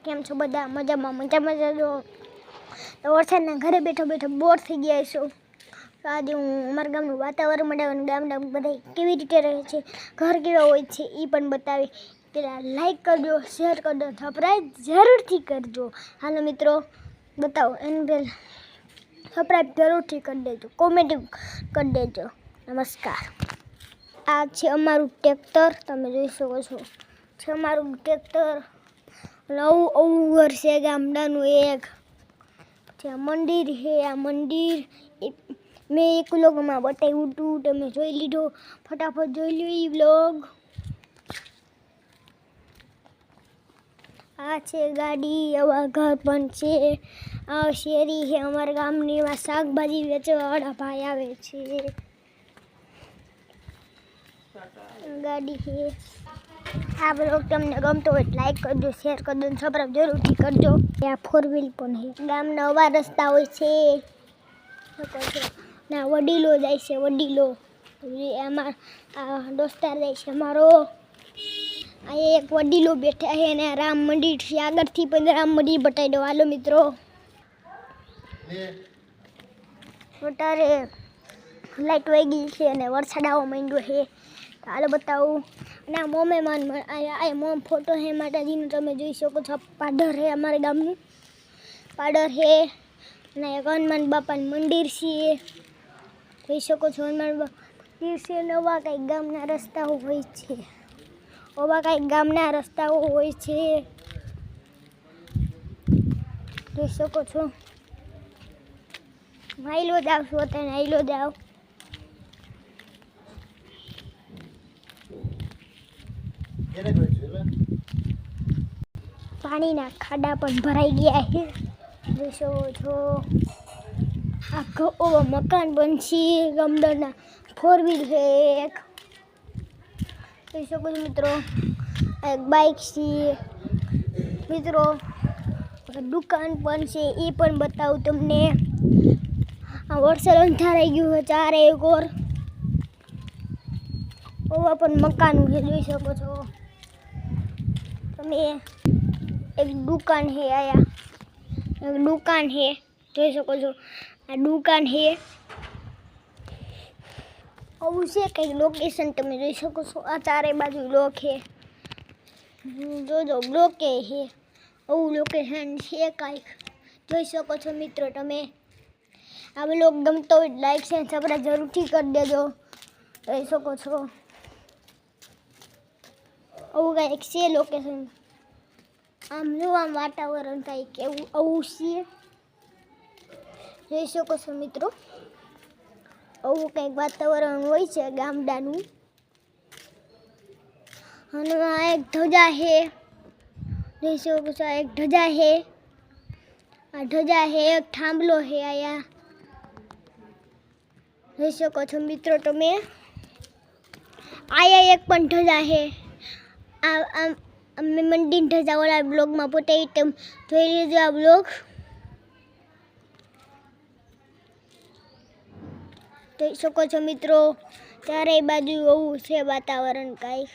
કેમ છો બધા? મજામાં જો વરસાદના ઘરે બેઠા બોર થઈ ગયા છો. તો આજે હું અમારા ગામનું વાતાવરણ બનાવવાનું, ગામના બધા કેવી રીતે રહે છે, ઘર કેવા હોય છે એ પણ બતાવી. પેલા લાઈક કરજો, શેર કરજો, સબસ્ક્રાઈબ જરૂરથી કરજો. હાલો મિત્રો બતાવો એને પહેલાં સબસ્ક્રાઈબ જરૂરથી કરી દેજો, કોમેન્ટ કરી દેજો. નમસ્કાર. આ છે અમારું ટ્રેક્ટર, તમે જોઈ શકો છો. છે અમારું ટ્રેક્ટર. નવું ઘર છે ગામડાનું એક. ત્યાં મંદિર છે. આ મંદિર મેં એક વ્લોગમાં બતાવ્યું હતું, તમે જોઈ લીધો. ફટાફટ જોઈ લો એ વ્લોગ. આ છે ગાડી, આવા ઘર પણ છે. આ શેરી છે અમારા ગામની. એમાં શાકભાજી વેચવાવાળા ભાઈ આવે છે. ગાડી છે. આ બ્લોગ તમને ગમતો હોય લાઈક કરજો, શેર કરજો, સબસ્ક્રાઈબ જરૂરથી કરજો. આ 4 વ્હીલ પણ છે. ગામના નવા રસ્તા હોય છે. ના વડીલો જાય છે, વડીલો. એમાં આ દોસ્તાર જાય છે અમારો. અહીંયા એક વડીલો બેઠા છે અને રામ મંદિર છે આગળથી, પણ રામ મંદિર બતાવી દો. હાલો મિત્રો. અત્યારે લાઈટ વહી ગઈ છે અને વરસાદ આવવા માંડ્યો છે. હાલો બતાવું. અને આ મોમ ફોટો છે માતાજીનો, તમે જોઈ શકો છો. પાડર છે અમારા ગામનું, પાડર છે. અને એક હનુમાન બાપાનું મંદિર છે, જોઈ શકો છો. હનુમાન મંદિર છે. નવા કંઈક ગામના રસ્તાઓ હોય છે. જોઈ શકો છો. હાઈલો જાવ છો, અત્યારે હાઈલો જાવ. પાણીના ખાડા પણ ભરાઈ ગયા છે, જોઈ શકો છો. આ મકાન પણ છે ગામડાના. 4 વ્હીલ છે એક, જોઈ શકો છો મિત્રો. એક બાઇક છે મિત્રો. દુકાન પણ છે એ પણ બતાવું તમને. આ વરસાદ અંધારાઈ ગયું છે ચારે એક ઓર. ઓવા પણ મકાન છે, જોઈ શકો છો તમે. એક દુકાન છે, આયા એક દુકાન છે, જોઈ શકો છો. આ દુકાન છે. આવું છે કંઈક લોકેશન, તમે જોઈ શકો છો. આ ચારે બાજુ બ્લોક છે, જોજો બ્લોક છે. આવું લોકેશન છે કાંઈક, જોઈ શકો છો મિત્રો તમે. આ બ્લોગ ગમતો હોય લાઈક છે, સબસ્ક્રાઈબ જરૂરથી કરી દેજો. જોઈ શકો છો. આવું કાંઈક છે લોકેશન. આમ જો આમ વાતાવરણ કાંઈક એવું આવું છે, જોઈ શકો છો મિત્રો. આવું કંઈક વાતાવરણ હોય છે ગામડાનું. અને આ એક ધજા છે, જોઈ શકો છો. એક ધજા છે. આ ધજા છે. એક થાંભલો છે આયા, જોઈ શકો છો મિત્રો તમે. આયા એક પણ ધજા છે. અમે મંદિર ધજાવાળા બ્લોગમાં પોતે તમે જોઈ લેજો આ બ્લોગ. જોઈ શકો છો મિત્રો. ચારેય બાજુ આવું છે વાતાવરણ કાંઈક.